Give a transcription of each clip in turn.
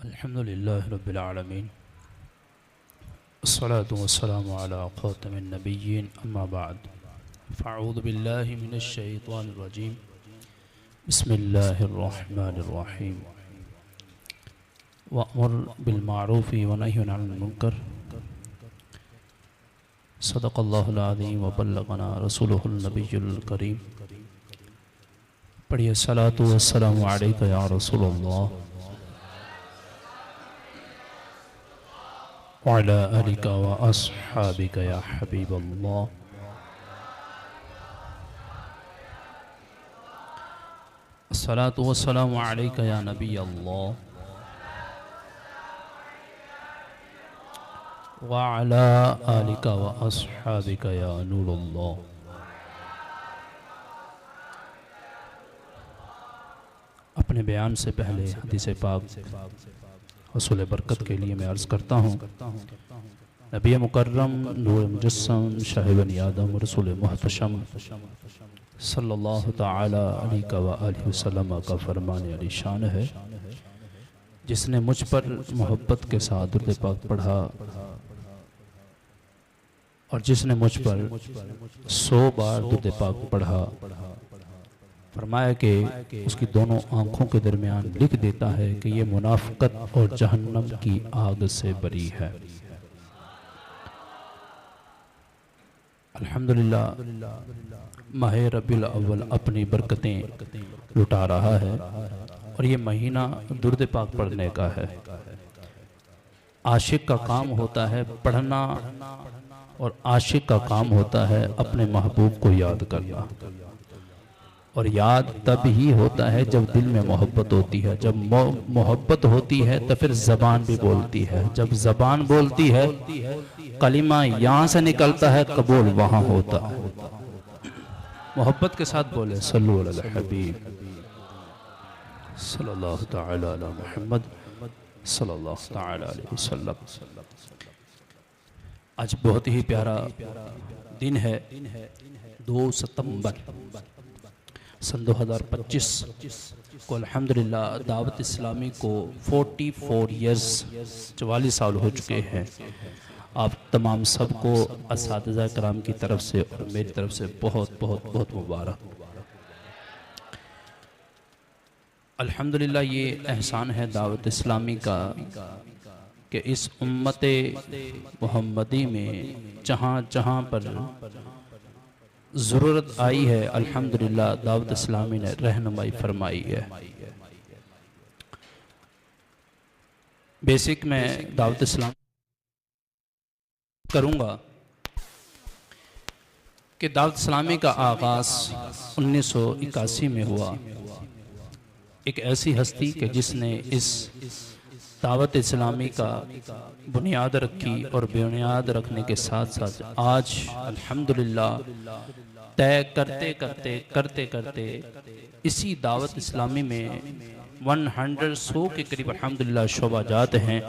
अल्हम्दुलिल्लाहि रब्बिल आलमीन अस्सलातु वस्सलामु अला खातमिन नबिय्यीन अम्मा बाद फ़अऊज़ु बिल्लाहि मिनश शैतानिर रजीम बिस्मिल्लाहिर रहमानिर रहीम वअमुर बिल मारूफ़ि व नही अनिल मुनकर सदक़ल्लाहुल अज़ीम व बल्लगना रसूलुहुल नबियुल करीम। पढ़िए सलातु वस्सलामु अलैका या रसूलल्लाह वअला आलिका व अस्हाबिका या हबीबल्लाह। अस्सलातु वस्सलामु अलैका या नबी अल्लाह वअला आलिका व अस्हाबिका या नूरुल्लाह। अपने बयान से पहले हदीस पाक हसूल बरकत के लिए मैं अर्ज़ करता हूँ, नबी मुकर्रम नूर मुजस्सम शाह बनी आदम रसूल मुहतशम सल्लल्लाहु तआला अलैहि व आलिहि वसल्लम का फरमान अली शान है, जिसने मुझ पर मोहब्बत के साथ दुरूद पाक पढ़ा और जिसने मुझ पर 100 बार दुरूद पाक पढ़ा, फरमाया कि उसकी दोनों आँखों के दरमियान लिख देता है कि ये मुनाफ़िक़त और जहन्नम की आग से बरी है। अल्हम्दुलिल्लाह माह रबीउल अव्वल अपनी बरकतें लुटा रहा है और ये महीना दुरूद पाक पढ़ने का है। आशिक का काम होता है पढ़ना और आशिक का काम होता है अपने महबूब को याद करना, और याद तब ही होता है जब दिल में मोहब्बत होती है। जब मोहब्बत होती है तो फिर ज़बान भी बोलती है, जब ज़बान बोलती है कलिमा यहाँ से निकलता है, कबूल वहाँ होता है। मोहब्बत के साथ बोले सल्लल्लाहु अलैहि हबीब सल्लल्लाहु तआला अला मुहम्मद सल्लल्लाहु तआला अलैहि वसल्लम। आज बहुत ही प्यारा दिन है, 2 सितंबर सन 2025 को अल्हम्दुलिल्लाह दावत इस्लामी को 44 ईयर्स 44 साल हो चुके हैं। आप तमाम सबको असातिज़ा कराम की तरफ से और मेरी तरफ से बहुत बहुत बहुत मुबारक। अल्हम्दुलिल्लाह ये एहसान है दावत इस्लामी का कि इस उम्मत मुहम्मदी में जहाँ जहाँ पर ज़रूरत आई है अल्हम्दुलिल्लाह दावत इस्लामी ने रहनुमाई फरमाई है। बेसिक में दावत इस्लाम करूँगा कि दावत इस्लामी का आगाज़ 1981 में हुआ। एक ऐसी हस्ती कि जिसने इस दावत इस्लामी का बुनियाद रखी और बुनियाद रखने के साथ साथ आज अल्हम्दुलिल्लाह तय करते करते करते करते इसी दावत इस्लामी में 100 के करीब अल्हम्दुलिल्लाह शोबाजात हैं,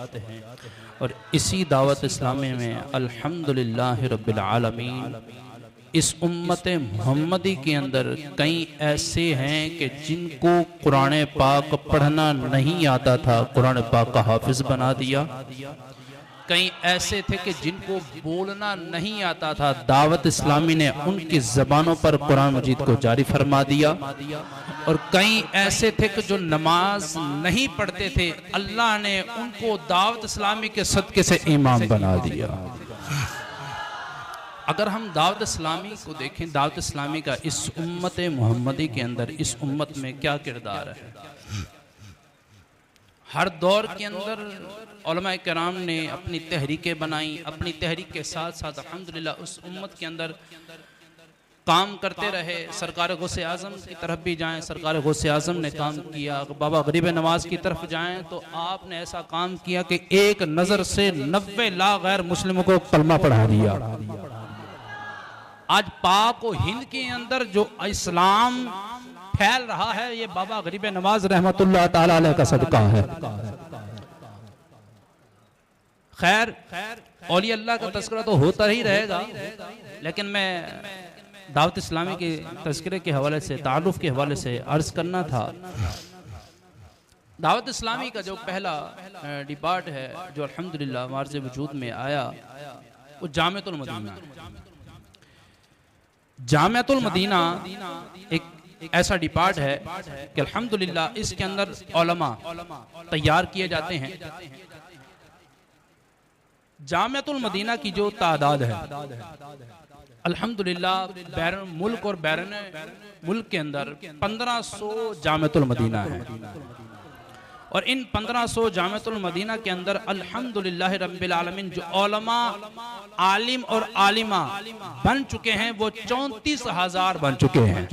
और इसी दावत इस्लामी में अल्हम्दुलिल्लाह रब्बिल आलमीन इस उम्मत मुहम्मदी के अंदर कई ऐसे हैं कि जिनको कुरान पाक पढ़ना नहीं आता था, कुरान पाक का हाफिज बना दिया। कई ऐसे थे कि जिनको बोलना नहीं आता था, दावत इस्लामी ने उनकी ज़बानों पर कुरान मजीद को जारी फरमा दिया। और कई ऐसे थे कि जो नमाज नहीं पढ़ते थे, अल्लाह ने उनको दावत इस्लामी के सदक़े से इमाम बना दिया। अगर हम दावत इस्लामी को देखें, दावत इस्लामी का इस उम्मत मुहम्मदी के अंदर इस उम्मत में क्या किरदार है। हर दौर के अंदर उलमाए किराम ने अपनी तहरीकें बनाई, अपनी तहरीक के साथ साथ अल्हम्दुलिल्लाह उस उम्मत के अंदर काम करते रहे। सरकार गौसे आज़म की तरफ भी जाएं, सरकार गौसे आज़म ने काम किया। बाबा गरीब नवाज की तरफ जाएं तो आपने ऐसा काम किया कि एक नज़र से 90 लाख गैर मुस्लिमों को कलमा पढ़ा दिया। आज पाक और हिंद के अंदर जो इस्लाम फैल रहा है, ये बाबा गरीब नवाज रहमतुल्लाह ताला अलैह का सदका है। खैर औलिया अल्लाह का तज़किरा तो होता ही रहेगा, लेकिन मैं दावत इस्लामी के तज़किरे के हवाले से, ताल्लुक़ के हवाले से अर्ज़ करना था दावत इस्लामी का जो पहला डिपार्ट है जो अल्हम्दुलिल्लाह मार्ज़ वजूद में आया वो जामिअतुल मदीना। जामिअतुल मदीना एक ऐसा डिपार्ट है कि अल्हम्दुलिल्लाह इसके अंदर उलमा तैयार किए जाते हैं। जामिअतुल मदीना की जो तादाद है अल्हम्दुलिल्लाह बैरून मुल्क और बैरून मुल्क के अंदर 1500 जामिअतुल मदीना है और इन 1500 जामिअतुल मदीना के अंदर अल्हम्दुलिल्लाह रब्बिल आलमीन जो उलमा आलिम और आलिमा बन चुके हैं वो 34,000 बन चुके हैं।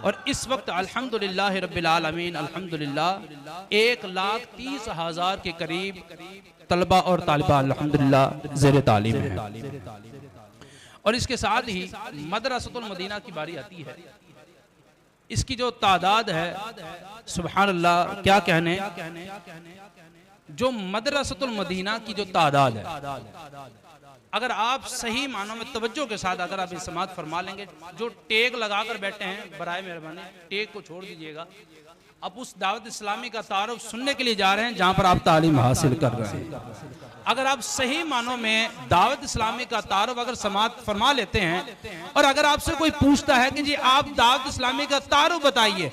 और इस वक्त अल्हम्दुलिल्लाह रब्बिल आलमीन अल्हम्दुलिल्लाह 1,30,000 के करीब तलबा और तालिबा अल्हम्दुलिल्लाह ज़ेर तालीम है। और इसके साथ ही मदरसतुल मदीना की बारी आती है। इसकी जो तादाद है सुभान अल्लाह क्या कहने, जो मदरसतुल मदीना की जो तादाद है अगर आप सही मानों में तवज्जो के साथ अगर आप ये समाअत फरमा लेंगे, जो टेक लगाकर बैठे हैं बराए मेहरबानी टेक को छोड़ दीजिएगा, अब उस दावत इस्लामी का तारुफ सुनने के लिए जा रहे हैं जहां पर आप तालीम हासिल कर रहे हैं। अगर आप सही मानों में दावत इस्लामी का तारुफ अगर समाअत फरमा लेते हैं और अगर आपसे कोई पूछता है कि जी आप दावत इस्लामी का तारुफ बताइए,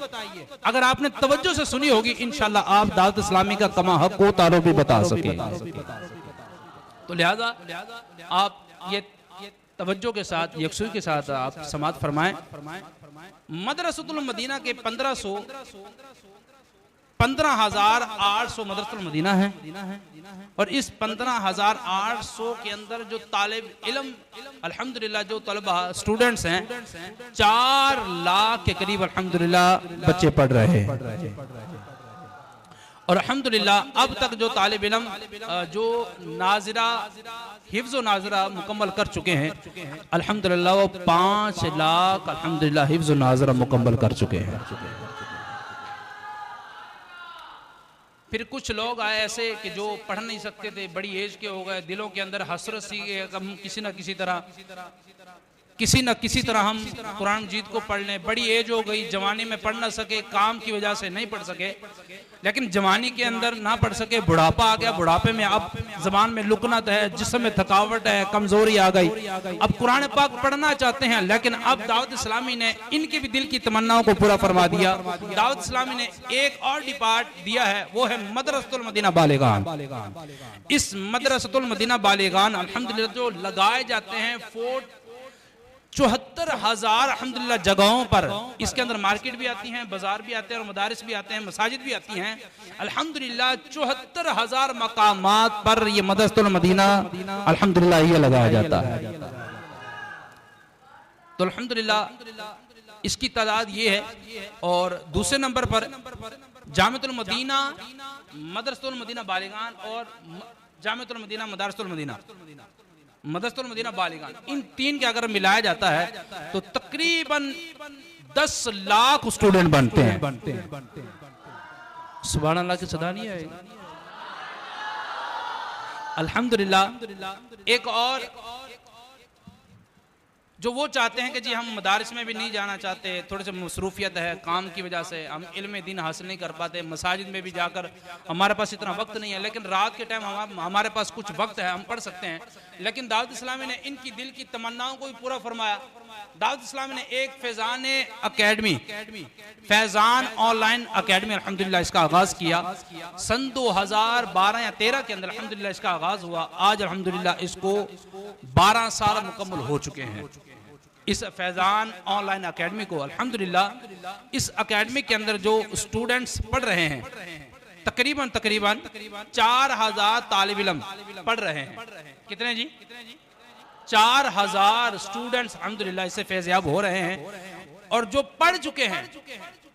अगर आपने तवज्जो से सुनी होगी इंशाल्लाह आप दावत इस्लामी का कमा हक को तारुफ भी बता सके। तो लिहाजा आप ये तवज्जो के साथ यकसूरी के साथ आप समाअत फरमाएं। मदरसतुल मदीना के 15,800 मदरसतुल मदीना है और इस 15,800 के अंदर जो तालिब इल्म अल्हम्दुलिल्लाह जो तलबा स्टूडेंट्स हैं 4 लाख के करीब अल्हम्दुलिल्लाह बच्चे पढ़ रहे हैं। और अल्हम्दुलिल्लाह अब तक जो तालिब इल्म जो नाज़िरा हिफ्ज़ व नाज़िरा मुकम्मल कर चुके हैं अल्हम्दुलिल्लाह वो 5 लाख अल्हम्दुलिल्लाह हिफ्ज़ व नाज़िरा मुकम्मल कर चुके हैं। फिर कुछ लोग आए ऐसे कि जो पढ़ नहीं सकते थे, बड़ी एज के हो गए, दिलों के अंदर हसरत सी हम किसी न किसी तरह हम कुरान मजीद को पढ़ लें। बड़ी एज हो गई, जवानी में पढ़ ना सके, काम की वजह से नहीं पढ़ सके, लेकिन जवानी के अंदर ना पढ़ सके, बुढ़ापा आ गया, बुढ़ापे में अब जबान में लुकनत है, जिस्म में थकावट है, कमजोरी आ गई, अब कुरान पाक पढ़ना चाहते हैं, लेकिन अब दावत इस्लामी ने इनके भी दिल की तमन्नाओं को पूरा फरमा दिया। दावत इस्लामी ने एक और डिपार्ट दिया है, वो है मदरसतुल मदीना बालिगान। इस मदरसतुल मदीना बालिगान अल्हम्दुलिल्लाह जो लगाए जाते हैं 74,000 अल्हम्दुलिल्लाह जगहों पर, इसके अंदर मार्केट भी आती हैं, बाजार भी आते हैं और मदारिस भी आते हैं, मसाजिद भी आती हैं। अल्हम्दुलिल्लाह 74,000 मकामात पर ये मदरसतुल मदीना अल्हम्दुलिल्लाह ये लगाया जाता है। तो अल्हम्दुलिल्लाह इसकी तादाद ये है। और दूसरे नंबर पर जामिअतुल मदीना, मदरसतुल मदीना बालिगान और जामिअतुल मदीना मदरसतुल मदीना, मदरसतुल मदीना बालिगान, इन तीन के अगर मिलाया जाता है तो तकरीबन 10 लाख स्टूडेंट बनते हैं। सुभान अल्लाह की सदा नहीं आएगी। अल्हम्दुलिल्लाह एक और जो वो चाहते हैं कि जी हम मदारिस में भी नहीं जाना चाहते, थोड़े से मसरूफियत है, काम की वजह से हम इल्म दीन हासिल नहीं कर पाते, मसाजिद में भी जाकर हमारे पास इतना वक्त नहीं है, लेकिन रात के टाइम हमारे पास कुछ वक्त है, हम पढ़ सकते हैं। लेकिन दावत इस्लामी ने इनकी दिल की तमन्नाओं को भी पूरा फरमाया। दावत इस्लामी ने एक Faizan academy, Faizan online academy अल्हम्दुलिल्लाह इसका आगाज किया। सन 2012 या 13 के अंदर अल्हम्दुलिल्लाह इसका आगाज हुआ। आज अल्हम्दुलिल्लाह इसको 12 साल मुकम्मल हो चुके हैं। इस फैजान ऑनलाइन अकेडमी को अल्हम्दुलिल्लाह इस अकेडमी के अंदर जो स्टूडेंट्स पढ़ रहे हैं तकरीबन 4,000 तालिब इल्म पढ़ रहे हैं। कितने जी? 4,000 स्टूडेंट्स अल्हम्दुलिल्लाह इससे फैज़याब हो रहे हैं। और जो पढ़ चुके हैं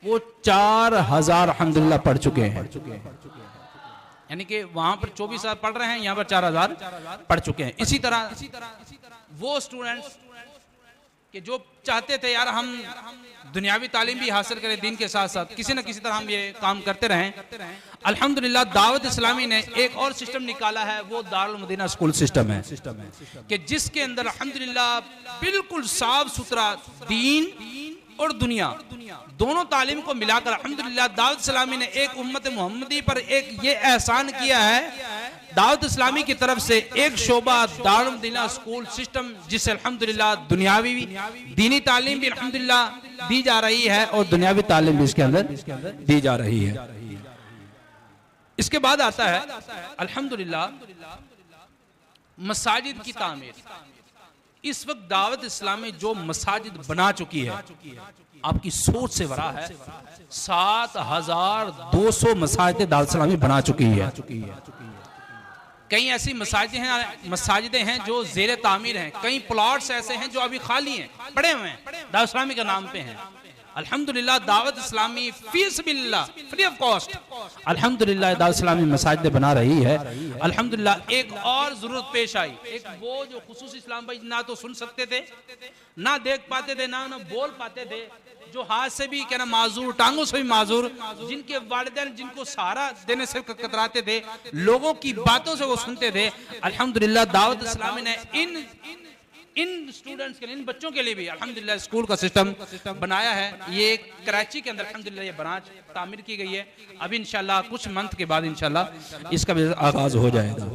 वो 4,000 अल्हम्दुलिल्लाह पढ़ चुके हैं, यानी कि वहां पर 24,000 पढ़ रहे हैं, यहाँ पर 4,000 पढ़ चुके हैं। इसी तरह वो स्टूडेंट्स कि जो चाहते थे यार हम दुनियावी तालीम भी हासिल करें, दिन के साथ साथ किसी न किसी तरह हम ये काम करते रहें, अल्हम्दुलिल्लाह दावत इस्लामी ने एक और सिस्टम निकाला है, वो दारुल मदीना स्कूल सिस्टम है कि जिसके अंदर अल्हम्दुलिल्लाह बिल्कुल साफ सुथरा दीन और दुनिया दोनों तालीम को मिलाकर अल्हम्दुलिल्लाह दावत इस्लामी ने एक उम्मत मोहम्मदी पर एक ये एहसान किया है, दावत इस्लामी की तरफ से एक शोबा दारुल मदीना स्कूल सिस्टम, जिससे अल्हम्दुलिल्लाह दुनियावी दीनी तालीम भी अल्हम्दुलिल्लाह दी जा रही है और दुनियावी तालीम भी इसके अंदर दी जा रही है। इसके बाद आता है अल्हम्दुलिल्लाह मसाजिद की तामीर। इस वक्त दावत इस्लामी जो मसाजिद बना चुकी है, आपकी सोच से भरा है। 7200 मसाजिद दावत इस्लामी बना चुकी है। कई ऐसी मसाजिदें हैं जो जेर तामीर हैं, कई प्लॉट्स ऐसे हैं जो अभी खाली हैं, पड़े हुए हैं, दावत इस्लामी के नाम पे हैं। अल्हम्दुलिल्लाह Dawat Islami फीसबिल्लाह free of cost अल्हम्दुलिल्लाह दावत इस्लामी मसाजिद बना रही है। अल्हम्दुलिल्लाह एक और जरूरत पेश आई, एक वो जो खुसूसी इस्लाम भाई ना तो सुन सकते थे, ना देख पाते थे, ना बोल पाते थे, जो हाथ से भी कहना माजूर, टांगों से भी माजूर, जिनके वालिदैन जिनको सहारा देने से कतराते थे, लोगों की बातों से वो सुनते थे। अल्हम्दुलिल्लाह दावत इस्लामी ने इन स्टूडेंट्स के लिए, इन बच्चों के लिए भी अल्हम्दुलिल्लाह स्कूल का सिस्टम बनाया है। ये कराची के अंदर अल्हम्दुलिल्लाह ये ब्रांच तामीर की गई है। अभी इंशाल्लाह कुछ मंथ के बाद इंशाल्लाह इसका भी आगाज हो जाएगा।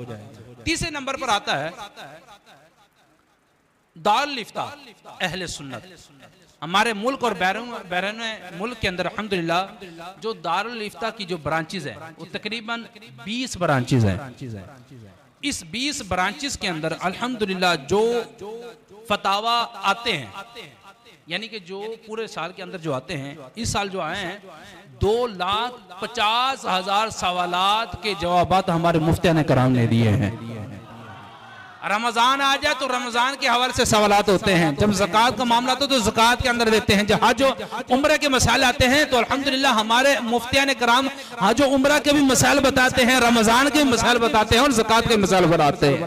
तीसरे नंबर पर आता है दारुल इफ्ता अहले सुन्नत। हमारे मुल्क और बैरून मुल्क के अंदर अल्हम्दुलिल्लाह जो दारुल इफ्ता की जो ब्रांचेज है वो तकरीबन 20 ब्रांचेज हैं। इस 20 ब्रांचेस के अंदर अल्हम्दुलिल्लाह जो फतावा आते हैं, यानी कि जो पूरे साल के अंदर जो आते हैं, इस साल जो आए हैं 2,50,000 सवालात के जवाबात हमारे मुफ्तियान कराम ने दिए हैं। रमजान आ जाए तो रमजान के हवाले से सवालात होते हैं, जब ज़कात का मामला तो ज़कात के अंदर देते हैं, जहाँ जो उम्र के मसाइल आते हैं तो अल्हम्दुलिल्लाह हमारे मुफ्तियान कराम हाँ जो उम्र के भी मसाइल बताते हैं, रमजान के मसाइल बताते हैं और ज़कात के मसाइल बताते हैं।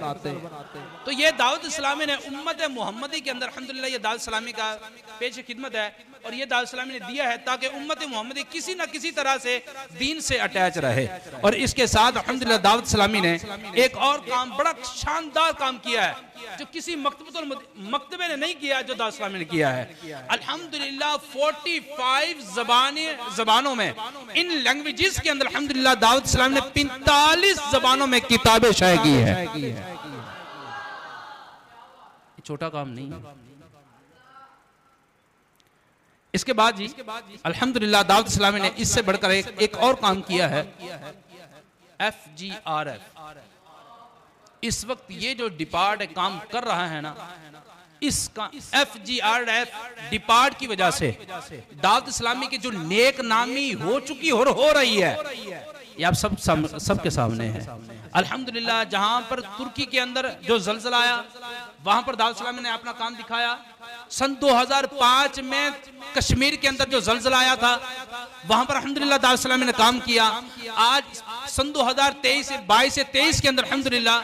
तो ये दावत इस्लामी ने उम्मत मोहम्मदी के अंदर अल्हम्दुलिल्लाह ये दावत इस्लामी का पेश खिदमत है और ये दावत इस्लामी ने दिया है ताकि उम्मत मोहम्मदी किसी न किसी तरह से दीन से अटैच रहे। और इसके साथ अल्हम्दुलिल्लाह दावत इस्लामी ने एक और काम, बड़ा शानदार काम किया है जो किसी मकतबे ने नहीं किया, जो दावत इस्लामी ने किया है। अल्हम्दुलिल्लाह 45 जबानों में, इन लैंग्वेजेस के अंदर अल्हम्दुलिल्लाह दावत इस्लामी ने 45 जबानों में किताबें शाये की है। छोटा काम नहीं है। इसके बाद जी अल्हम्दुलिल्लाह दावत इस्लामी ने इससे बढ़कर एक और काम किया है, FGRF। इस वक्त ये जो डिपार्ट काम कर रहा है ना, इसका FGRF डिपार्ट की वजह से दावत इस्लामी की जो नेक नामी हो चुकी और हो रही है, ये आप सबके सामने है। अल्हम्दुलिल्लाह जहां पर तुर्की के अंदर जो ज़लज़ला आया, वहां पर दावत इस्लामी ने अपना काम दिखाया। सन 2005 में कश्मीर के अंदर जो ज़लज़ला आया था, वहां पर अल्हम्दुलिल्लाह दावत इस्लामी ने काम किया। आज सन 2023 से 22 से 23 के अंदर अल्हम्दुलिल्लाह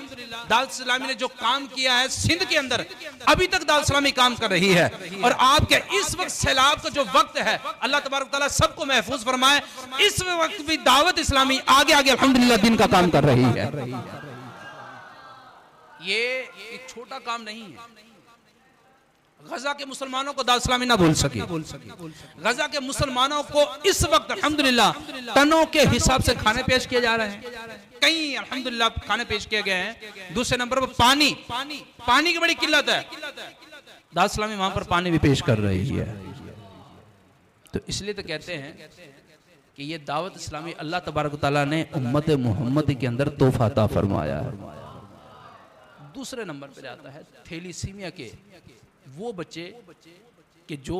दावत इस्लामी ने जो काम किया है सिंध के अंदर, अभी तक दावत इस्लामी काम कर रही है। और आपके इस वक्त सैलाब का जो वक्त है, अल्लाह तबारक तआला सबको महफूज फरमाए, इस वक्त भी दावत इस्लामी आगे आगे अल्हम्दुलिल्लाह दिन का काम कर रही है। ये एक छोटा काम नहीं है। गजा के मुसलमानों को दावत इस्लामी ना भूल सके। गजा के मुसलमानों को इस वक्त अल्हम्दुलिल्लाह टनों के हिसाब से खाने पेश किए जा रहे हैं, कई अल्हम्दुलिल्लाह खाने पेश किए गए हैं। दूसरे नंबर पर पानी की बड़ी किल्लत है, दावत इस्लामी वहां पर पानी भी पेश कर रही है। तो इसलिए तो कहते हैं कि ये दावत इस्लामी अल्लाह तबारक तआला ने उम्मत मोहम्मदी के अंदर तोहफा अता फरमाया है। दूसरे नंबर पर आता है थैलीसीमिया के वो बच्चे कि जो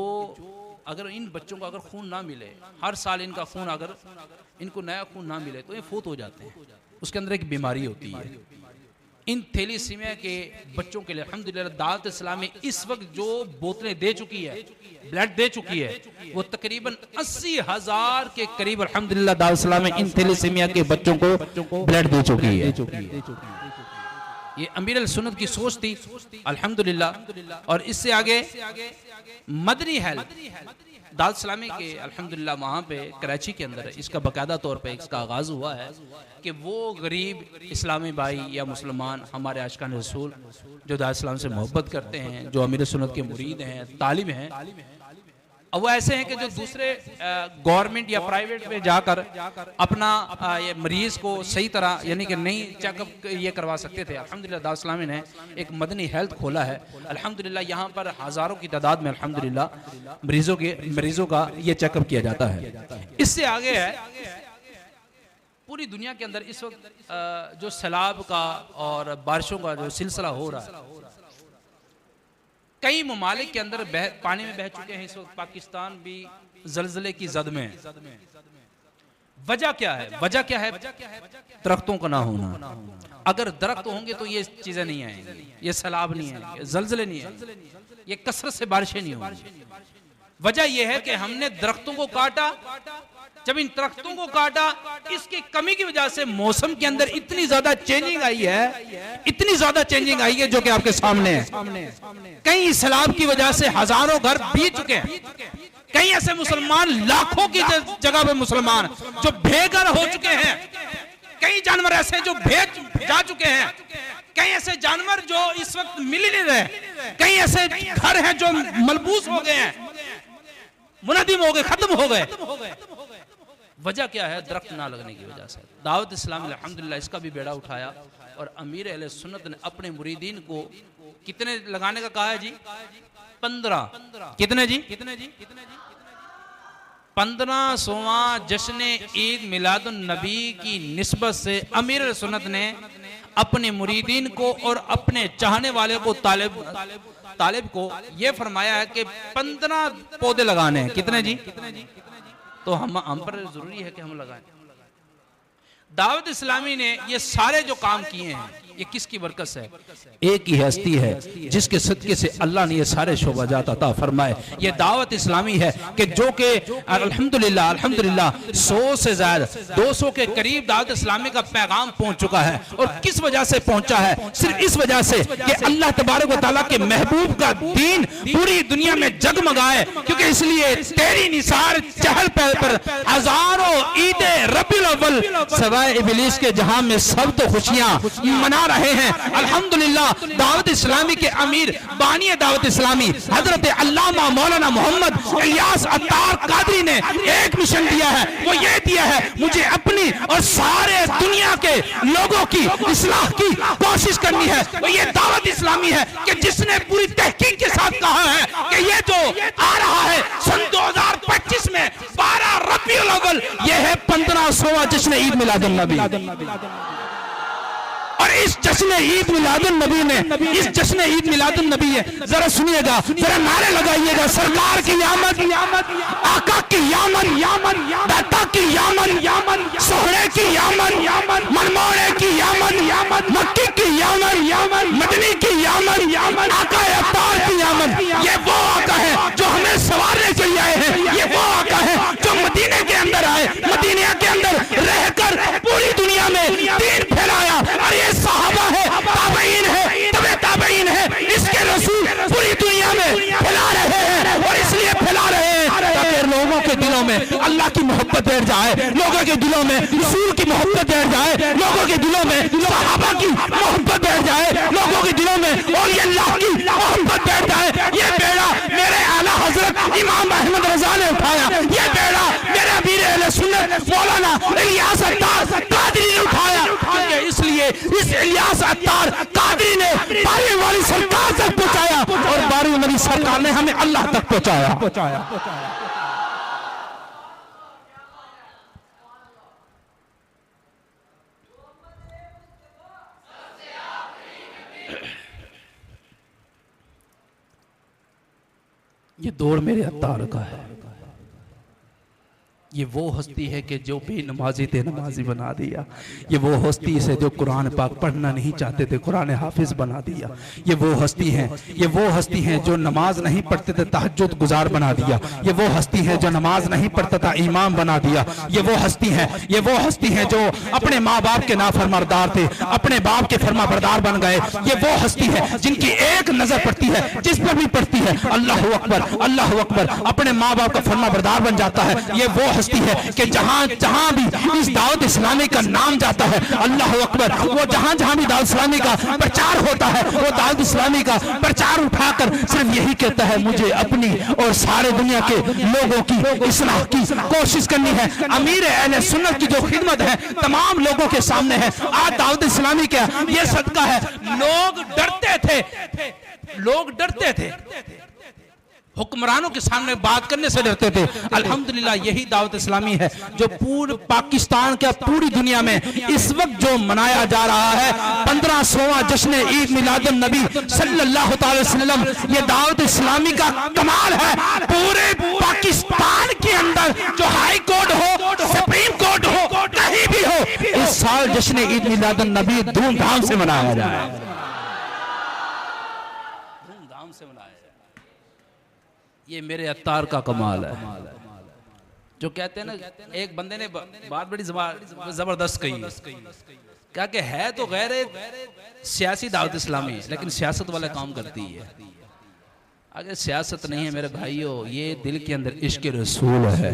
अगर इन बच्चों को अगर खून ना मिले, हर साल इनका खून अगर इनको नया खून ना मिले तो ये फौत हो जाते हैं। उसके अंदर एक बीमारी होती है। इन थैलीसीमिया के बच्चों के लिए अल्हम्दुलिल्लाह दावत इस्लामी इस वक्त जो बोतलें दे चुकी है, ब्लड दे चुकी है, वो तकरीबन 80,000 के करीब अल्हम्दुलिल्लाह दावत इस्लामी इन थैलीसीमिया के बच्चों को ब्लड दे चुकी है। ये अमीर अल सुन्नत की सोच थी अल्हम्दुलिल्लाह। और इससे आगे मदनी हेल्थ दावत इस्लामी के अल्हम्दुलिल्लाह वहाँ पे कराची के अंदर इसका बाकायदा तौर पे इसका आगाज़ हुआ है कि वो गरीब इस्लामी भाई या मुसलमान हमारे आशिकान रसूल जो दावत इस्लाम से मोहब्बत करते हैं, जो अमीर सुन्नत के मुरीद हैं, तालिब हैं, अब वो ऐसे हैं कि जो दूसरे गवर्नमेंट या प्राइवेट में जाकर अपना ये मरीज को सही तरह यानी कि नहीं चेकअप ये करवा सकते थे। अल्हम्दुलिल्लाह दावत इस्लामी ने एक मदनी हेल्थ खोला है। अल्हम्दुलिल्लाह यहाँ पर हज़ारों की तादाद में अल्हम्दुलिल्लाह मरीजों का ये चेकअप किया जाता है। इससे आगे है पूरी दुनिया के अंदर इस वक्त जो सैलाब का और बारिशों का जो सिलसिला हो रहा है, कई ममालिक के अंदर पानी में बह चुके हैं। इस वक्त पाकिस्तान भी जलजले की जद में है। वजह क्या है? वजह क्या है? दरख्तों का ना होना। अगर दरख्त होंगे तो ये चीजें नहीं आएंगी, ये सैलाब नहीं आएंगे, जलजले नहीं आएंगे, ये कसरत से बारिशें नहीं होंगी। वजह यह है कि हमने दरख्तों को काटा। जब इन दरख्तों को काटा, इसकी कमी की वजह से मौसम के अंदर इतनी ज्यादा चेंजिंग आई है, इतनी ज्यादा चेंजिंग आई है जो कि आपके सामने है। कई सैलाब की वजह से हजारों घर बीत चुके हैं। कई ऐसे मुसलमान, लाखों की जगह पे मुसलमान जो बेघर हो चुके हैं। कई जानवर ऐसे जो भेज जा चुके हैं। कई ऐसे जानवर जो इस वक्त मिल ही नहीं रहे। कई ऐसे घर हैं जो मलबूस हो गए हैं, मुनहदिम हो गए, खत्म हो गए। वजह क्या है? दरख्त ना लगने की वजह से। दावत इस्लामी अल्हम्दुलिल्लाह इसका भी बेड़ा उठाया और अमीर अहले सुन्नत ने अपने मुरीदीन को कितने लगाने का कहा है जी? 15। कितने जी? 15वां जश्न ईद मिलादुन नबी की निस्बत से अमीर अहले सुन्नत ने अपने मुरीदीन को और अपने चाहने वाले को तालिब को यह फरमाया है कि 15 पौधे लगाने हैं। कितने जी? तो हम पर जरूरी है कि हम लगाएं। दावत इस्लामी ने ये सारे जो काम किए हैं ये किसकी बरकत से? एक ही हस्ती है जिसके सदके से अल्लाह ने ये सारे शोबाजात अता फरमाए। ये दावत इस्लामी है कि जो कि अल्हम्दुलिल्लाह 100 से ज्यादा 200 के करीब दावत इस्लामी का पैगाम पहुंच चुका है। और किस वजह से पहुंचा है? सिर्फ इस वजह से कि अल्लाह तबारक व तआला के महबूब का दीन पूरी दुनिया में जगमगाए। क्योंकि इसलिए तेरी निसार चहल पहल पर हजारों ईदे रबीउल अव्वल सवाए इब्लीस के जहां में सब तो खुशियां मना रहे हैं। अल्हम्दुलिल्लाह दावत इस्लामी के अमीर बानी दावत इस्लामी हजरत अल्लामा मौलाना मोहम्मद इलियास अत्तार कादरी ने एक मिशन दिया है। वो ये दिया है, मुझे अपनी और सारे दुनिया के लोगों की इस्लाह की कोशिश करनी है। वो ये दावत इस्लामी है कि जिसने पूरी तहकीक के साथ कहा है कि ये जो आ रहा है सन 2025 में 12 रबीउल अव्वल, ये है 15वां जश्न ईद मिलादुन नबी। और इस जश्न ईद मिलादुन नबी में, इस जश्न ईद मिलादुन नबी है, जरा सुनिएगा, जरा नारे लगाइएगा। सरकार की आमद, आका की आमद, दाता की आमद, सोहरे की आमद, मनमोहने की आमद, मक्की की आमद, मदनी की आमद, आका अत्तार की आमद। ये वो आका है जो हमें सवारने के लिए आए हैं। ये वो आका है जो मदीने के अंदर आए, मदीने के अंदर रहकर पूरी दुनिया में दीन फैलाया। और ये सहाबा है, ताबईन है, तबे ताबईन है, इसके रसूल पूरी दुनिया में फैला रहे हैं। और इसलिए फैला रहे हैं ताकि लोगों के दिलों में अल्लाह की मोहब्बत बैठ जाए, लोगों के दिलों में रसूल की मोहब्बत बैठ जाए, लोगों के दिलों में सहाबा की मोहब्बत बैठ जाए, लोगों के दिलों में और अल्लाह की मोहब्बत बैठ जाए। ये बेड़ा मेरे आला हजरत इमाम अहमद रजा ने उठाया। ये बेड़ा मेरे अमीर अहले सुन्नत मौलाना इलियास अत्तार कादरी ने उठाया। इसलिए इस इलियास अत्तार कादरी ने 12वीं वाली सरकार तक पहुंचाया और 12वीं वाली सरकार ने हमें अल्लाह तक पहुंचाया। ये दौड़ मेरे अत्तार का है। ये वो हस्ती है कि जो बेनमाजी थे नमाजी बना दिया। ये वो हस्ती है जो कुरान पाक पढ़ना नहीं चाहते थे कुरान हाफिज बना दिया। ये वो हस्ती है, ये वो हस्ती है जो नमाज नहीं पढ़ते थे तहज्जुद गुजार बना दिया। ये वो हस्ती है जो नमाज नहीं पढ़ता था इमाम बना दिया। ये वो हस्ती है, ये वो हस्ती है जो अपने माँ बाप के नाफरमानदार थे, अपने बाप के फरमाबरदार बन गए। ये वो हस्ती है जिनकी एक नजर पड़ती है, जिस पर भी पड़ती है अल्लाह अकबर, अल्लाह अकबर, अपने माँ बाप का फरमाबरदार बन जाता है। ये वो हस्ती है कि जहां जहां भी इस दावत इस्लामी का नाम जाता है, अल्लाह अकबर, वो जहां जहां भी दावत इस्लामी का प्रचार होता है, वो दावत इस्लामी का प्रचार उठाकर सिर्फ यही कहता है, मुझे अपनी और सारे दुनिया के लोगों की इस्लाह की कोशिश करनी है। अमीर अहले सुन्नत की जो खिदमत है तमाम लोगों के सामने है। आज दावत इस्लामी का ये सदका है। लोग डरते थे, हुक्मरानों के सामने बात करने से डरते थे। अल्हम्दुलिल्लाह यही दावत इस्लामी है जो पूरे पाकिस्तान के पूरी दुनिया में इस वक्त जो मनाया जा रहा है 15वां जश्न ईद मिलादुन नबी सल्लल्लाहु अलैहि वसल्लम। ये दावत इस्लामी का कमाल है। पूरे पाकिस्तान के अंदर जो हाई कोर्ट हो, सुप्रीम कोर्ट हो, कहीं भी हो, इस साल जश्न ईद मिलादुन नबी धूमधाम से मनाया जाए, धूमधाम से मनाया। ये मेरे अत्तार का कमाल है। जो कहते हैं ना, एक बंदे ने बात बड़ी जबरदस्त कही, क्या कि है तो गैर सियासी दावत इस्लामी है, लेकिन सियासत वाला काम करती है। अगर सियासत नहीं है मेरे भाइयों, ये दिल के अंदर इश्क रसूल है।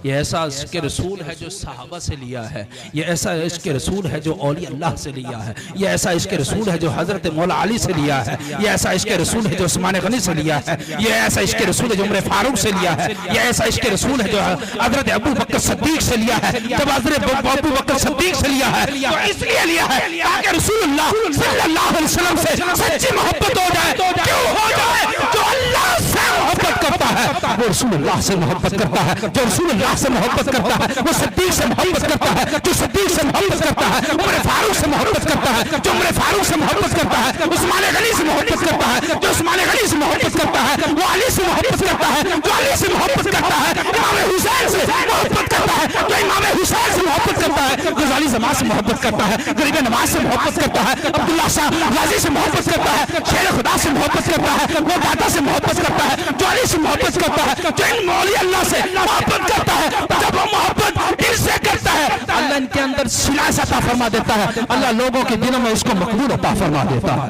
ये ऐसा इश्क रसूल है जो सहाबा से लिया है। ये ऐसा इश्क रसूल है जो औलिया अल्लाह से लिया है। ये ऐसा इश्क रसूल है जो हजरत मौला अली से लिया है। ये ऐसा इश्क रसूल है जो उस्मान गनी से लिया है। ये ऐसा इश्क रसूल है जो उमर फारूक से लिया है। ये ऐसा इश्क रसूल है जो हजरत अबू बकर सिद्दीक से लिया है। जब हजरत अबू बकर सिद्दीक से लिया है तो इसलिए लिया है ताकि रसूलुल्लाह सल्लल्लाहु अलैहि वसल्लम से सच्ची मोहब्बत हो जाए। क्यों हो जाए? जो अल्लाह से मोहब्बत करता है वो रसूलुल्लाह से मोहब्बत करता है। जो रसूलुल्लाह से मोहब्बत करता है वो सिद्दीक से मोहब्बत करता है। जो सिद्दीक से मोहब्बत करता है उमर फारूक से मोहब्बत करता है। जो उमर फारूक से मोहब्बत करता है उस्मान गनी से मोहब्बत करता है। जो उस्मान गनी से मोहब्बत करता है वो अली से मोहब्बत करता है। जो अली से मोहब्बत करता है इमाम हुसैन से मोहब्बत करता है। जो इमाम हुसैन से मोहब्बत करता है गजाली जमात से मोहब्बत करता है। गरीब नवाज से मोहब्बत करता है। अब्दुल्ला शाह गाजी से मोहब्बत करता है। शेर खुदा से मोहब्बत करता है। वो दाता से मोहब्बत करता है। जो अली से मोहब्बत करता है। जो इन मौली अल्लाह से मोहब्बत करता है। जब वो मोहब्बत दिल से करता है अल्लाह इनके अंदर सिला अता फरमा देता है। अल्लाह लोगों के दिलों में उसको मकबूल अता फरमा देता है,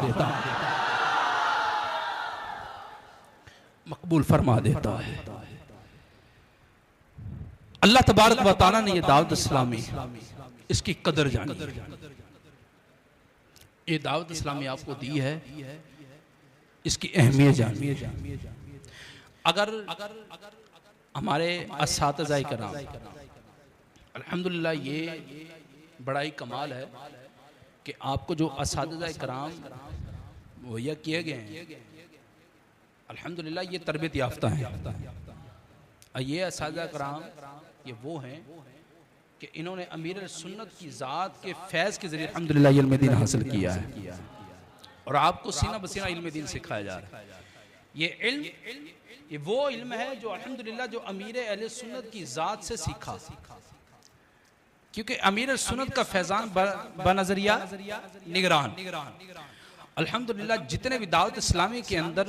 मकबूल फरमा देता है। अल्लाह तबारक व तआला ने ये दावत इस्लामी इसकी कदर जानी, ये दावत इस्लामी आपको दी है, इसकी अहमियत जानी। अगर हमारे असातिज़ा किराम, अल्हम्दुलिल्लाह ये बड़ा ही कमाल है कि आपको जो असातिज़ा किराम मुहैया किए गए हैं, अल्हम्दुलिल्लाह ये तरबियत याफ्ता हैं। ये असातिज़ा किराम ये वो हैं कि इन्होंने अमीर सुन्नत की ज़ात के फैज़ के ज़रिए अल्हम्दुलिल्लाह इल्म दीन हासिल किया है और आपको सीना बसीना इल्म दीन सिखाया जा रहा है। ये इल्म ये वो इल्म है जो अल्हम्दुलिल्लाह जो अमीर अहले सुन्नत की ज़ात से सीखा, क्योंकि अमीर सुन्नत का फैज़ान बनज़रिया निगरान। अल्हम्दुलिल्लाह जितने भी दावत इस्लामी के अंदर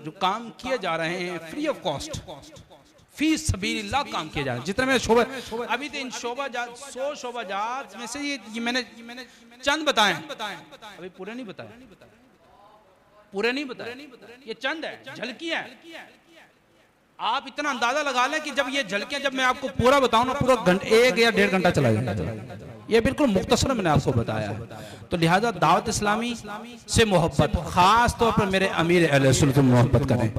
जो काम किए जा रहे हैं फ्री ऑफ कॉस्ट, फी सबीलिल्लाह काम किए जा रहे हैं। जितने में शोबा, अभी तो इन शोबा शोबाजात में से ये मैंने चंद बताए, अभी पूरे नहीं बताए, ये चंद है, झलकियां है। आप इतना अंदाजा लगा लें कि जब ये झलकियां, जब मैं आपको पूरा बताऊं ना, पूरा 1 या 1.5 घंटा चला जाएगा। ये बिल्कुल मुख्तसर मैंने आपको बताया है। तो लिहाजा दावत इस्लामी से मोहब्बत, खास तौर पर मेरे अमीर अहले सुन्नत से मोहब्बत करें।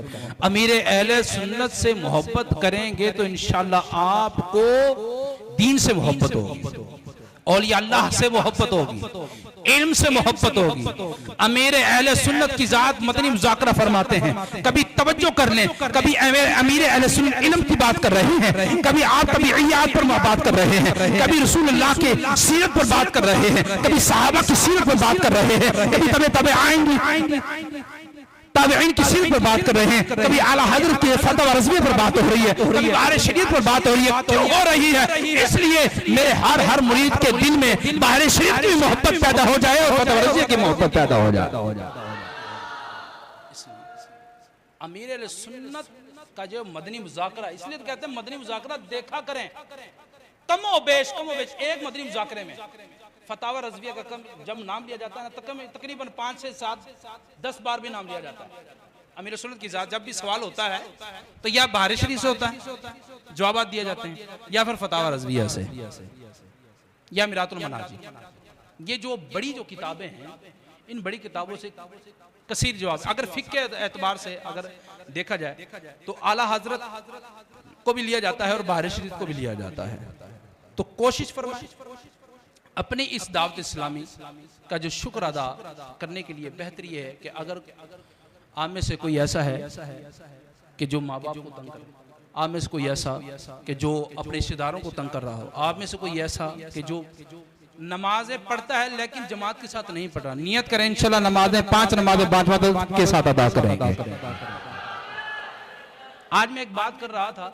अमीर अहले सुन्नत से मोहब्बत करेंगे तो इंशाअल्लाह आपको दीन से मोहब्बत होगी, औलिया अल्लाह से मोहब्बत होगी, इल्म से मोहब्बत होगी। अमीर अहले सुन्नत की जात मदनी मुज़ाकरा फरमाते हैं। कभी तवज्जो कर लें, कभी अमीर अहले सुन्नत इल्म की बात कर रहे हैं, कभी आप तबीयत पर बात कर रहे हैं, कभी रसूलुल्लाह के सीरत पर बात कर रहे हैं, कभी सहाबा की सीरत पर बात कर रहे हैं, कभी ताबईन की सीरत पर बात कर रहे हैं, कभी आला हज़रत के फतवा रज़विया पर बात हो रही है, कभी बाहर शरीयत पर बात हो रही है। क्यों हो रही है? इसलिए मेरे हर मुरीद के दिल में बाहर शरीयत की मोहब्बत पैदा हो जाए और फतवा रज़विया की मोहब्बत पैदा हो जाए। अमीर अहले सुन्नत का जो मदनी मुज़ाकरा, इसलिए तो कहते हैं मदनी मुज़ाकरा देखा करें, कमो बेश एक मदनी मुज़ाकरे में फतावा रज़विया का जब नाम लिया जाता है ना, तकरीबन 5 से 7 10 बार भी नाम लिया जाता है। अमीर सुन्नत की जात जब भी सवाल होता है तो या बहार शरीफ से होता है, जवाब दिए जाते हैं, या फिर फतावा रज़विया से, या मिरातुल मनाजी। ये जो बड़ी जो किताबें हैं, इन बड़ी किताबों से कसीर जवाब। अगर फिक्र के एतबार से अगर देखा जाए तो आला हजरत को भी लिया जाता है और बहार शरीफ को भी लिया जाता है। तो कोशिश फरमाएं अपनी इस दावत इस्लामी का जो शुक्र अदा करने के लिए बेहतरी है कि अगर आप में से कोई ऐसा है कि जो माँ बाप को तंग करे, आप में से कोई ऐसा कि जो अपने रिश्तेदारों को तंग कर रहा हो, आप में से कोई ऐसा कि जो नमाजें पढ़ता है लेकिन जमात के साथ नहीं पढ़ रहा, नियत करें इंशाल्लाह नमाजें 5 नमाजें 5 वक्त के साथ अदा करेंगे। आज मैं एक बात कर रहा था,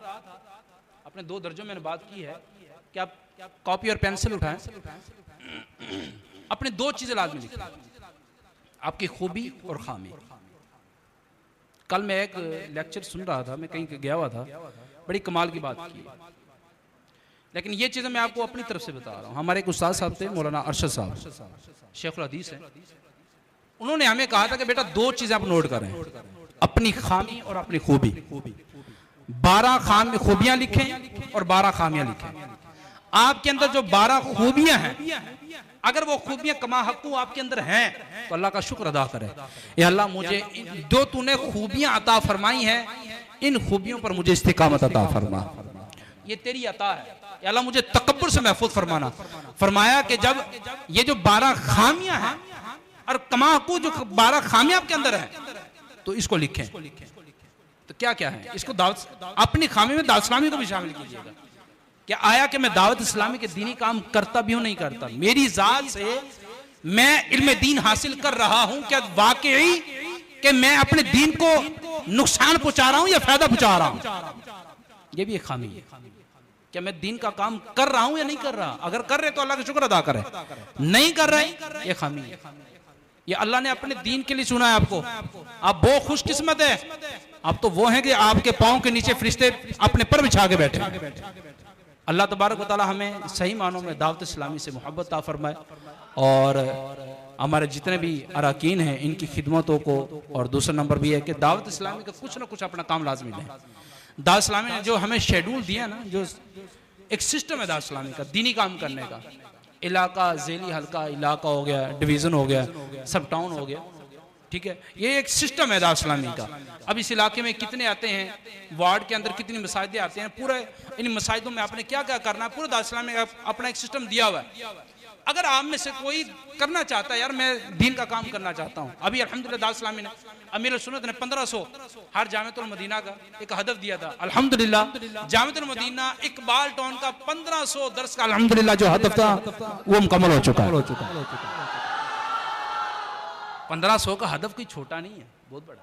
अपने 2 दर्जों में बात की है कि आप कॉपी और पेंसिल उठाएं, अपने 2 चीजें लाजमी लिखें, आपकी खूबी और खामी। कल मैं एक लेक्चर सुन रहा था, मैं कहीं गया हुआ था, बड़ी कमाल की बात की, लेकिन ये चीजें मैं आपको अपनी तरफ से बता रहा हूँ। हमारे एक उस्ताद साहब थे, मौलाना अरशद साहब, शेखुल हदीस हैं, उन्होंने हमें कहा था कि बेटा 2 चीजें आप नोट करें, अपनी खामी और अपनी खूबी। 12 खूबियां लिखें और 12 खामियां लिखें। आपके अंदर जो 12 खूबियां हैं, अगर वो खूबियां कमा हकू आपके अंदर हैं तो अल्लाह का शुक्र अदा करें, या अल्लाह मुझे जो तूने खूबियां अता फरमाई हैं, इन खूबियों पर मुझे इस्तिकामत अता फरमा, ये तेरी अता है, या अल्लाह मुझे तकब्बुर से महफूज फरमाना। फरमाया कि जब ये जो 12 खामियां हैं और कमा हकू जो 12 खामियां आपके अंदर हैं, तो इसको लिखें। तो क्या क्या है इसको दावत, अपनी खामी में दावत इस्लामी को भी शामिल कीजिएगा। क्या आया कि मैं दावत इस्लामी के दीनी काम करता भी हूं, नहीं करता, मेरी जात से मैं इल्म दीन हासिल कर रहा हूं, क्या वाकई कि मैं अपने दीन को नुकसान पहुंचा रहा हूं या फायदा पहुंचा रहा हूं, ये भी एक खामी है। क्या मैं दीन का काम कर रहा हूं या नहीं कर रहा? अगर कर रहे तो अल्लाह का शुक्र अदा करें, नहीं कर रहे ये खामी है। ये अल्लाह ने अपने दीन के लिए चुना है आपको, आप बहुत खुशकिस्मत है। आप तो वो हैं कि आपके पांव के नीचे फरिश्ते अपने पर बिछा के बैठे। अल्लाह तबारक व तआला हमें सही मानों में दावत इस्लामी से मोहब्बत अता फरमाए और हमारे जितने भी अरकान हैं इनकी खिदमतों को, और दूसरा नंबर भी है कि दावत इस्लामी का कुछ ना कुछ अपना काम लाजमी लें। दावत इस्लामी ने जो हमें शेड्यूल दिया ना, जो एक सिस्टम है दावत इस्लामी का दीनी काम करने का, इलाका झेली हल्का इलाका हो गया, डिवीज़न हो गया, सब टाउन हो गया, ठीक है, ये एक सिस्टम है दावत इस्लामी का। अब इस इलाके में कितने आते हैं, वार्ड के अंदर कितनी मसाजिदें आते हैं, पूरे इन मसाजिदों में आपने क्या क्या करना है, पूरा दावत इस्लामी का अपना एक सिस्टम दिया हुआ है। अगर आप में से कोई करना चाहता है, यार मैं दीन का काम करना चाहता हूँ, अभी अल्हम्दुलिल्लाह दावत इस्लामी ने, अमीर सुन्नत ने 1500 हर जामिअतुल मदीना का एक हदफ दिया था। अल्हम्दुलिल्लाह जामिअतुल मदीना इकबाल टाउन का 1500 दर्स का अल्हम्दुलिल्लाह जो हदफ था वो मुकम्मल हो चुका है। 1500 का हदफ कोई छोटा नहीं है, बहुत बड़ा।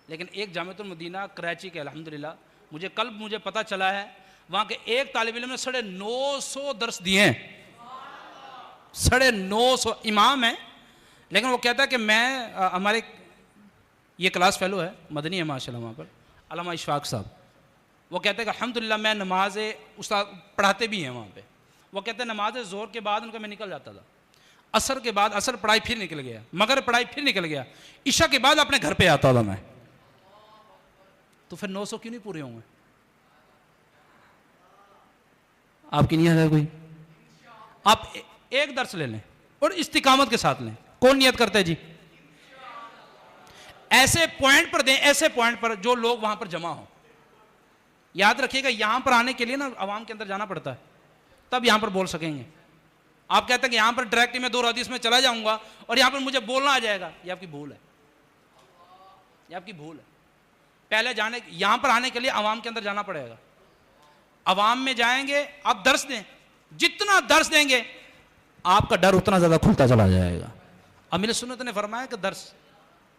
लेकिन एक जामिअतुल मदीना कराची के अल्हम्दुलिल्लाह मुझे पता चला है वहाँ के एक तालिब इल्म ने 950 दर्स दिए हैं, 950 इमाम है, लेकिन वो कहता है कि मैं हमारे ये क्लास फेलो है, मदनी है माशाल्लाह, वहाँ पर अल्लामा इशफाक साहब, वो कहते हैं कि अल्हम्दुलिल्लाह मैं नमाज उस्ताद पढ़ाते भी हैं वहाँ पे। वो कहते हैं नमाज ज़ोहर के बाद उनका मैं निकल जाता था, असर के बाद असर पढ़ाई फिर निकल गया, मगर पढ़ाई फिर निकल गया, ईशा के बाद अपने घर पे आता था मैं। तो फिर 900 क्यों नहीं पूरे होंगे? आपकी नियत है कोई? आप एक दर्स ले लें और इस्तिकामत के साथ लें। कौन नियत करता है जी? ऐसे पॉइंट पर दें, ऐसे पॉइंट पर जो लोग वहां पर जमा हो। याद रखिएगा यहां पर आने के लिए ना आवाम के अंदर जाना पड़ता है, तब यहां पर बोल सकेंगे। आप कहते हैं कि यहां पर डायरेक्ट मैं 2 हदीस में चला जाऊंगा और यहां पर मुझे बोलना आ जाएगा, ये आपकी भूल है, ये आपकी भूल है। पहले जाने यहां पर आने के लिए आवाम के अंदर जाना पड़ेगा। आवाम में जाएंगे, आप दर्स दें, जितना दर्स देंगे आपका डर उतना ज्यादा खुलता चला जाएगा। अमीर सुन्नत ने फरमाया कि दर्स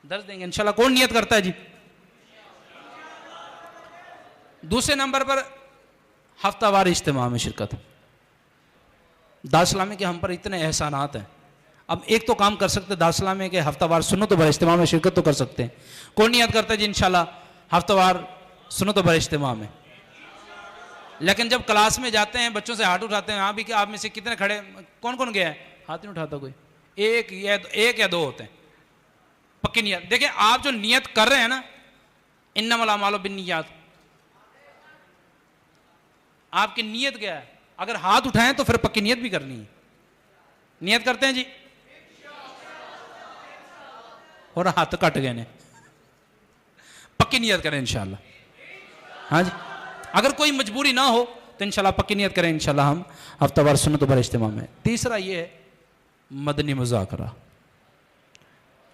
देंगे इंशाल्लाह। कौन नियत करता है जी? दूसरे नंबर पर हफ्तावार इज्तिमा में शिरकत। दावत इस्लामी के हम पर इतने एहसानात हैं, अब एक तो काम कर सकते, दावत इस्लामी के हफ्तावार सुन्नत व इज्तिमा में शिरकत तो कर सकते हैं। कौन नियत करता है जी इंशाल्लाह हफ्तावार सुन्नत व इज्तिमा में? लेकिन जब क्लास में जाते हैं बच्चों से हाथ उठाते हैं, यहाँ भी कि आप में से कितने खड़े, कौन कौन गया है? हाथ नहीं उठाता कोई, एक या 2 होते हैं। पक्की नियत देखिए, आप जो नियत कर रहे हैं ना इन्नमल अमालु बिन्नियात। आपकी नीयत क्या है? अगर हाथ उठाएं तो फिर पक्की नीयत भी करनी है। नियत करते हैं जी, और हाथ कट गए ने, पक्की नियत करें इंशाल्लाह। हाँ जी, अगर कोई मजबूरी ना हो तो इंशाल्लाह पक्की नियत करें, इंशाल्लाह हम हफ्तावार सुन्नत पर इज्तिमा में। तीसरा ये है मदनी मुज़ाकरा।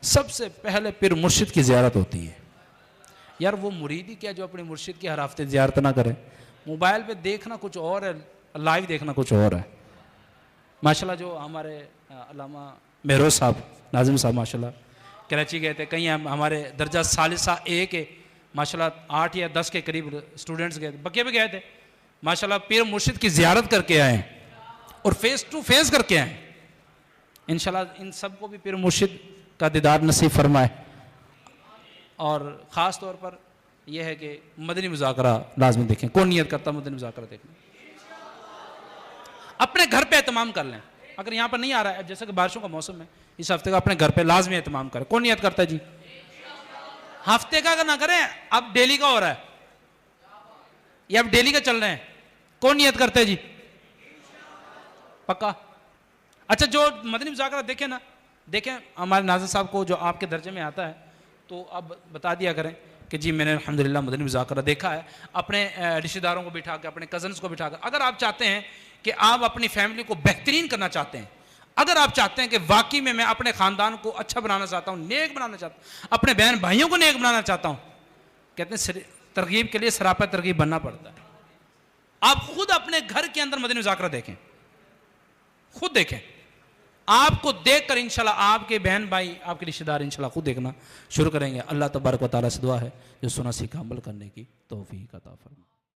सबसे पहले पीर मुर्शिद की ज़ियारत होती है। यार वो मुरीद ही क्या जो अपने मुर्शिद की हर हफ्ते ज़ियारत ना करे। मोबाइल पे देखना कुछ और है, लाइव देखना कुछ और है। माशाल्लाह जो हमारे अल्लामा मेहरोज साहब नाज़िम साहब माशाल्लाह कराची गए थे, कहीं हमारे दर्जा सालिसा ए के माशाल्लाह 8 या 10 के करीब स्टूडेंट्स गए थे, बकिया भी गए थे माशाल्लाह। पीर मुर्शिद की ज़ियारत करके आए और फेस टू फेस करके आए। इंशाल्लाह इन सबको भी पीर मुर्शिद का दीदार नसीब फरमाए। और ख़ास तौर पर यह है कि मदनी मुज़ाकरा लाजमी देखें। कौन नियत करता मदनी मुज़ाकरा देखने? अपने घर पे एहतमाम कर लें। अगर यहाँ पर नहीं आ रहा है, जैसे कि बारिशों का मौसम है, इस हफ्ते का अपने घर पे लाजमी एहतमाम करें। कौन नियत करता है जी? हफ्ते का ना करें, अब डेली का हो रहा है, ये अब डेली का चल रहे हैं। कौन नियत करते हैं जी? पक्का? अच्छा, जो मदनी मुज़ाकरा देखें ना, देखें हमारे नाज़िर साहब को जो आपके दर्जे में आता है, तो अब बता दिया करें कि जी मैंने अल्हम्दुलिल्लाह मदनी मुज़ाकरा देखा है। अपने रिश्तेदारों को बिठा के, अपने कज़न्स को बिठा कर, अगर आप चाहते हैं कि आप अपनी फैमिली को बेहतरीन करना चाहते हैं, अगर आप चाहते हैं कि वाकई में मैं अपने ख़ानदान को अच्छा बनाना चाहता हूँ, नेक बनाना चाहता हूँ, अपने बहन भाइयों को नेक बनाना चाहता हूँ, कहते हैं तरगीब के लिए सरापा तरगीब बनना पड़ता है। आप खुद अपने घर के अंदर मदनी मुज़ाकरा देखें, खुद देखें। आपको देखकर इंशाल्लाह आपके बहन भाई, आपके रिश्तेदार इंशाल्लाह खुद देखना शुरू करेंगे। अल्लाह तबारक व तआला से दुआ है जो सुना सीखा अमल करने की तौफीक अता फरमाए।